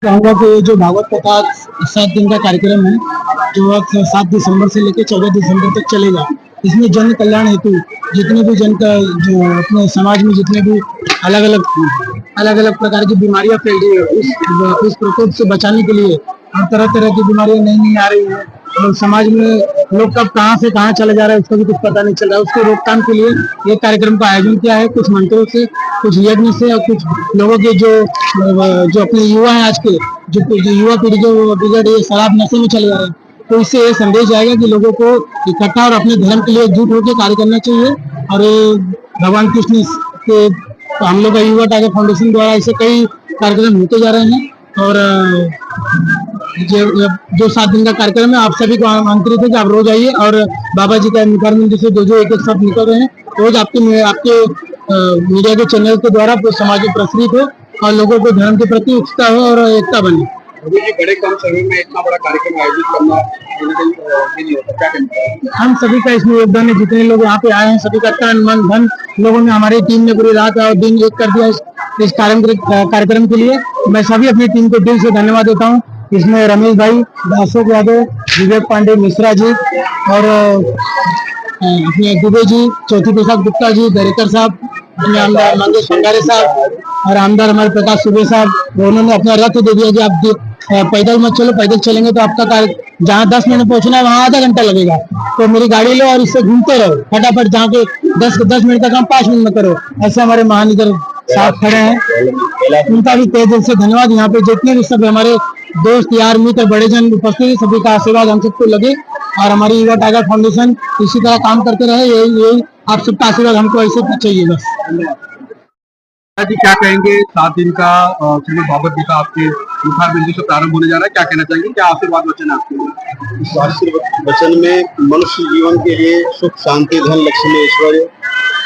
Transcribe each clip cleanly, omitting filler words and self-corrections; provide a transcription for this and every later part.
कहूँगा कि ये जो भागवत कथा 7 दिन का कार्यक्रम है, जो अब 7 दिसंबर से लेकर 14 दिसंबर तक चलेगा, इसमें जन कल्याण हेतु जितने भी जन का जो अपने समाज में जितने भी अलग अलग प्रकार की बीमारियां फैल रही है, उस प्रकोप से बचाने के लिए और तरह तरह की बीमारियां नई नई आ रही है और समाज में लोग कब कहाँ से कहाँ चले जा रहे हैं उसका भी कुछ पता नहीं चल रहा है। उसके रोकथाम के लिए ये कार्यक्रम का आयोजन किया है, कुछ मंत्रों से, कुछ यज्ञ से और कुछ लोगों के जो अपने युवा हैं आज के, जो युवा पीढ़ी जो बिगड़ ये शराब नशे में चले जा रहे हैं, तो इससे ये संदेश जाएगा कि लोगों को इकट्ठा और अपने धर्म के लिए एकजुट होकर कार्य करना चाहिए। और भगवान कृष्ण के हम लोग का युवा टाइगर फाउंडेशन द्वारा ऐसे कई कार्यक्रम होते जा रहे हैं। और जो 7 दिन का कार्यक्रम है, आप सभी को आमंत्रित है कि आप रोज आइए और बाबा जी का मुखारबिंद से जो एक एक शब्द निकल रहे हैं रोज आपके मीडिया के चैनल के द्वारा समाज में प्रसारित हो और लोगों को धर्म के प्रति उत्साह हो और एकता बने। बड़े कम समय में इतना बड़ा कार्यक्रम आयोजित करना नहीं होता, क्या कहना? हम सभी का इसमें योगदान है, जितने लोग यहाँ पे आए हैं सभी का तन मन धन लोगों ने हमारी टीम ने पूरी रात और दिन एक कर दिया इस कार्यक्रम के लिए। मैं सभी अपनी टीम को दिल से धन्यवाद देता हूँ। इसमें रमेश भाई, अशोक यादव, विवेक पांडे मिश्रा जी और अपने दुबे जी, ज्योति प्रसाद गुप्ता जी, दरेकर साहब, आमदार मंगेश भंडारे साहब और आमदार हमारे प्रकाश सुबे साहब, उन्होंने अपना रथ दे दिया कि आप पैदल मत चलो, पैदल चलेंगे तो आपका कार्य जहाँ 10 मिनट पहुंचना है वहाँ आधा घंटा लगेगा, तो मेरी गाड़ी लो और इससे घूमते रहो फटाफट, जहाँ के 10 मिनट का काम 5 मिनट में करो। ऐसे हमारे महानिगर साहब खड़े हैं, उनका भी तहे दिल से धन्यवाद। यहाँ पे जितने भी सब हमारे दोस्त यार मित्र बड़े जन उपस्थित है, सभी का आशीर्वाद हम सबको लगे और हमारी युवा टाइगर फाउंडेशन इसी तरह काम करते रहे। यही आप सबका आशीर्वाद हमको ऐसे चाहिए बस। जी क्या कहेंगे, 7 दिन का श्रीमद् भागवत गीता आपके मुखारबिंदु से प्रारंभ होने जा रहा है, क्या कहना चाहेंगे, क्या आशीर्वाद वचन है आपके लिए? इस आशीर्वाद वचन में मनुष्य जीवन के लिए सुख शांति धन लक्ष्मी ऐश्वर्य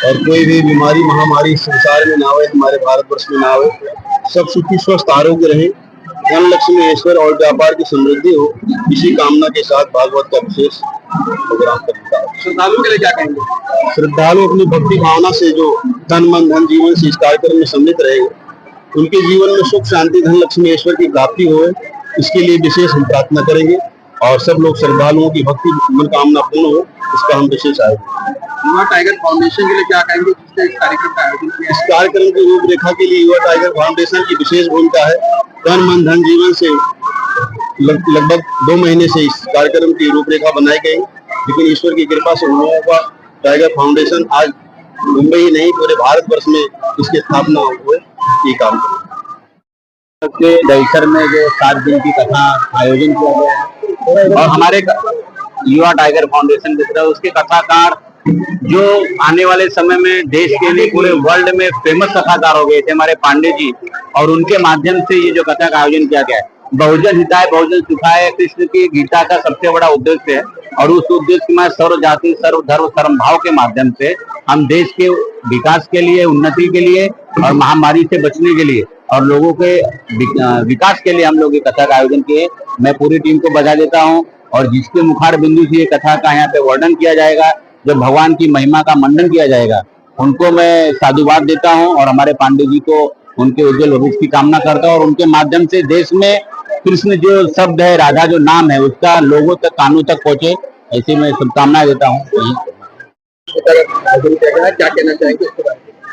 और कोई भी बीमारी महामारी संसार में ना आवे, हमारे भारतवर्ष में ना आवे, सब सुखी स्वस्थ आरोग्य रहे, धन लक्ष्मी ऐश्वर्य और व्यापार की समृद्धि हो, इसी कामना के साथ भागवत का विशेष प्रोग्राम करता है। श्रद्धालुओं के लिए क्या कहेंगे? श्रद्धालु अपनी भक्ति भावना से जो तन मन धन जीवन से इस कार्यक्रम में सम्मिलित रहेंगे, उनके जीवन में सुख शांति धन लक्ष्मी ऐश्वर्य की प्राप्ति हो, इसके लिए विशेष हम प्रार्थना करेंगे और सब लोग श्रद्धालुओं की भक्ति मनोकामना पूर्ण हो, इसका हम विशेष आयोजन। युवा टाइगर फाउंडेशन के लिए क्या कहेंगे, जिससे इस कार्यक्रम का आयोजन किया? इस कार्यक्रम की रूपरेखा के लिए युवा टाइगर फाउंडेशन की विशेष भूमिका है। तन मन धन जीवन से लगभग 2 महीने से इस कार्यक्रम की रूपरेखा बनाई गई, लेकिन ईश्वर की कृपा से हम लोगों का टाइगर फाउंडेशन आज मुंबई ही नहीं पूरे भारतवर्ष में इसकी स्थापना हुए ये काम के दहीसर में जो 7 दिन की कथा आयोजन किया गया है और हमारे युवा टाइगर फाउंडेशन की तरफ उसके कथाकार जो आने वाले समय में देश के लिए पूरे वर्ल्ड में फेमस कथाकार हो गए थे हमारे पांडे जी, और उनके माध्यम से ये जो कथा का आयोजन किया गया है, बहुजन हिताय बहुजन सुखाय कृष्ण की गीता का सबसे बड़ा उद्देश्य है और उस उद्देश्य में सर्व जाति सर्व धर्म सर्व भाव के माध्यम से हम देश के विकास के लिए, उन्नति के लिए और महामारी से बचने के लिए और लोगों के विकास के लिए हम लोग ये कथा का आयोजन किए। मैं पूरी टीम को बधा देता हूँ और जिसके मुखार बिंदु से ये कथा का यहाँ पे वर्णन किया जाएगा, जब भगवान की महिमा का मंडन किया जाएगा, उनको मैं साधुवाद देता हूँ और हमारे पांडे जी को उनके उज्जवल भविष्य की कामना करता हूँ और उनके माध्यम से देश में कृष्ण जो शब्द है, राधा जो नाम है, उसका लोगों तक कानों तक पहुंचे, ऐसी मैं शुभकामनाएं देता हूँ। क्या कहना चाहेंगे?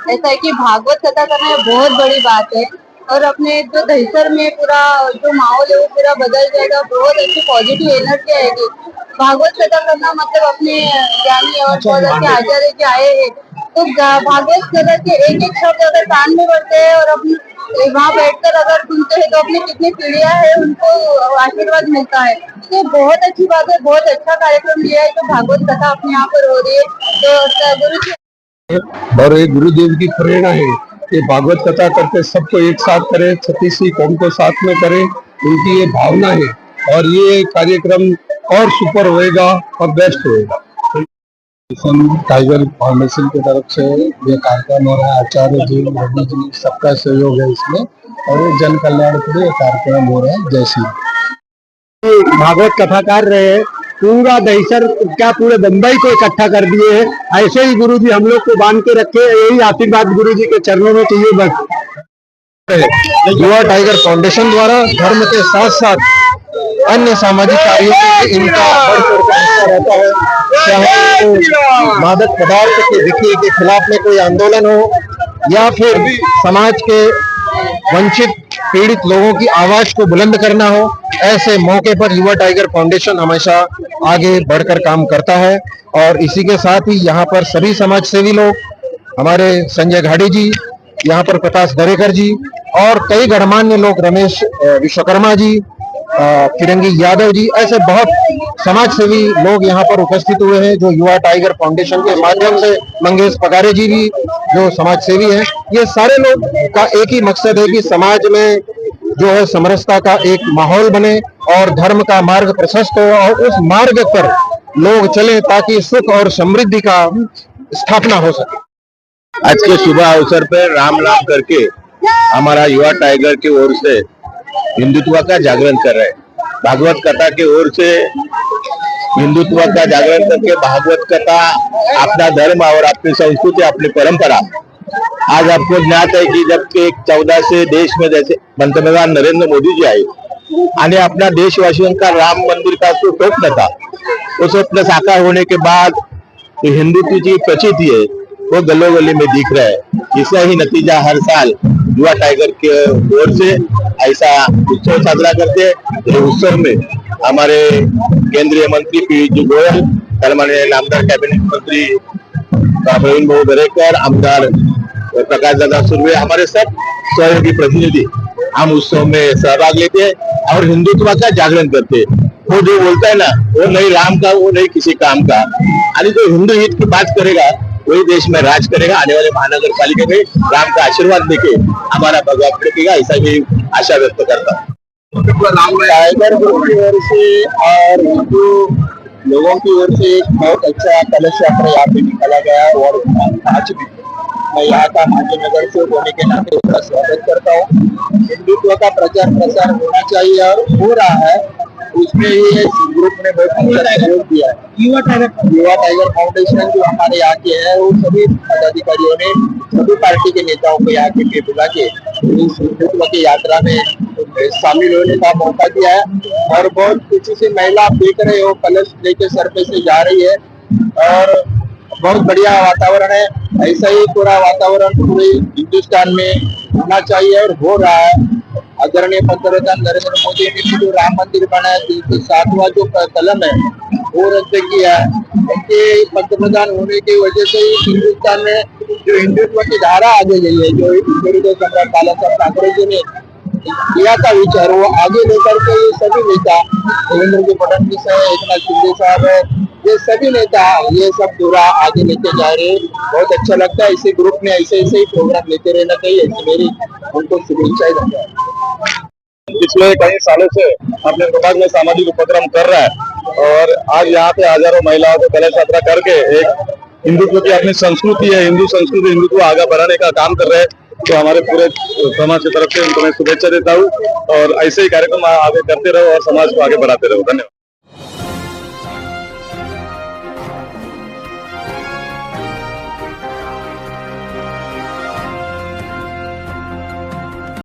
ऐसा है कि भागवत कथा करना बहुत बड़ी बात है और अपने जो दहीसर में पूरा जो माहौल है वो पूरा बदल जाएगा, बहुत अच्छी पॉजिटिव एनर्जी आएगी। भागवत कथा करना मतलब अपने ज्ञानी और बहुत अच्छे आचार्य के आए हैं, तो भागवत कथा के एक एक शब्द अगर कान में पड़ते हैं और अपने वहाँ बैठकर अगर सुनते हैं तो अपनी कितनी पीढ़ियां है उनको आशीर्वाद मिलता है। तो बहुत अच्छी बात है, बहुत अच्छा कार्यक्रम लिया है, तो भागवत कथा अपने यहाँ पर हो रही है, तो गुरु जी और एक गुरुदेव की प्रेरणा है कि भागवत कथा करके सबको एक साथ करें, छत्तीसी कौम को साथ में करें, उनकी ये भावना है और ये कार्यक्रम और सुपर होएगा और बेस्ट होएगा। टाइगर फाउंडेशन की तरफ से ये कार्यक्रम हो रहा है, आचार्य जी रवि जी सबका सहयोग है इसमें और ये जन कल्याण के लिए कार्यक्रम हो रहा है। जय श्री भागवत कथाकार रहे, पूरा दहीसर क्या पूरे बम्बई को इकट्ठा कर दिए हैं। ऐसे ही गुरु जी हम लोग को बांध के रखे, यही आशीर्वाद गुरु जी के चरणों में चाहिए बस। युवा टाइगर फाउंडेशन द्वारा धर्म के साथ साथ अन्य सामाजिक कार्यों में इनका बढ़ चढ़ कर हिस्सा रहता है। चाहे तो मादक पदार्थ के बिक्री के खिलाफ में कोई आंदोलन हो या फिर समाज के वंचित पीड़ित लोगों की आवाज को बुलंद करना हो, ऐसे मौके पर युवा टाइगर फाउंडेशन हमेशा आगे बढ़कर काम करता है। और इसी के साथ ही यहाँ पर सभी समाज सेवी लोग, हमारे संजय घाड़ी जी, यहाँ पर प्रकाश दरेकर जी और कई गणमान्य लोग, रमेश विश्वकर्मा जी, फिरंगी यादव जी, ऐसे बहुत समाज सेवी लोग यहाँ पर उपस्थित हुए हैं जो युवा टाइगर फाउंडेशन के माध्यम से, मंगेश पगारे जी भी जो समाज सेवी हैं, ये सारे लोग का एक ही मकसद है कि समाज में जो है समरसता का एक माहौल बने और धर्म का मार्ग प्रशस्त हो और उस मार्ग पर लोग चलें ताकि सुख और समृद्धि का स्थापना हो सके। आज के शुभ अवसर पर राम नाम करके हमारा युवा टाइगर की ओर से हिंदुत्व का जागरण कर रहे हैं। भागवत कथा की ओर से हिंदुत्व का जागरण करके भागवत कथा अपना धर्म और अपनी संस्कृति, अपनी परंपरा। आज आपको ज्ञात है कि जब के 14 से देश में जैसे पंतप्रधान नरेंद्र मोदी जी आए आणि अपना देशवासियों का राम मंदिर का जो स्वप्न था, वो स्वप्न साकार होने के बाद तो हिंदुत्व की प्रचिति है वो गलो गली में दिख रहा है। इसका ही नतीजा हर साल युवा टाइगर के ओर से ऐसा उत्सव साजरा करते हैं। इस उत्सव में हमारे केंद्रीय मंत्री पीयूष जी गोयल, सन्माननीय नामदार कैबिनेट मंत्री प्रवीण भाऊ दरेकर, आमदार प्रकाश दादा सुर्वे, हमारे सब सहयोगी प्रतिनिधि हम उत्सव में सहभाग लेते हैं और हिंदुत्व का जागरण करते हैं। वो जो बोलता है ना, वो नहीं राम का, वो नहीं किसी काम का, यानी जो हिंदू हित की बात करेगा वही देश में राज करेगा। आने वाले महानगर पालिका में राम का आशीर्वाद देके हमारा भगवा फड़केगा, ऐसा भी आशा व्यक्त करता हूँ। टाइगर ग्रुप की ओर से और हिंदू लोगों की ओर से एक बहुत अच्छा कलश यात्रा यहाँ पे निकाला गया और आज भी मैं यहाँ का माजी नगर से होने के नाते उसका स्वागत करता हूँ। हिंदुत्व का प्रचार प्रसार होना चाहिए और हो रहा है, उसमें ये ग्रुप ने बहुत अच्छा सहयोग दिया है। युवा टाइगर फाउंडेशन जो हमारे यहाँ के है, वो सभी पदाधिकारियों ने सभी पार्टी के नेताओं को यहाँ के बुला के इस हिंदुत्व की यात्रा में शामिल होने का मौका दिया है। और बहुत खुशी से महिला आप देख रहे हो कलश लेके सर पे से जा रही है और बहुत बढ़िया वातावरण है। ऐसा ही पूरा वातावरण पूरे हिंदुस्तान में होना चाहिए और हो रहा है। आदरणीय पंतप्रधान नरेंद्र मोदी ने जो राम मंदिर बनाया, 307वां जो कलम है वो रद्द किया है। उनके पंतप्रधान होने की वजह से ही हिंदुस्तान में जो हिंदुत्व की धारा आगे गई है, जो हिंदू सम्राट बाला साहब ठाकरे जी ने किया था विचार, वो आगे लेकर के ये सभी नेता, देवेंद्र जी फडणवीस है, एकनाथ शिंदे साहब है, ये सभी नेता ये सब पूरा आगे लेके जा रहे हैं। बहुत अच्छा लगता है। इसी ग्रुप में ऐसे ऐसे ही प्रोग्राम लेते रहना चाहिए, ऐसी मेरी उनको शुभेच्छाएं देता हूं। पिछले कई सालों से अपने समाज में सामाजिक उपक्रम कर रहा है और आज यहाँ पे हजारों महिलाओं को कलश यात्रा करके एक हिंदुत्व की अपनी संस्कृति है, हिंदू संस्कृति, हिंदुत्व आगे बढ़ाने का काम कर रहे हैं। तो हमारे पूरे समाज की तरफ से उनको मैं शुभेच्छा देता हूँ और ऐसे ही कार्यक्रम आगे करते रहो और समाज को आगे बढ़ाते रहो। धन्यवाद।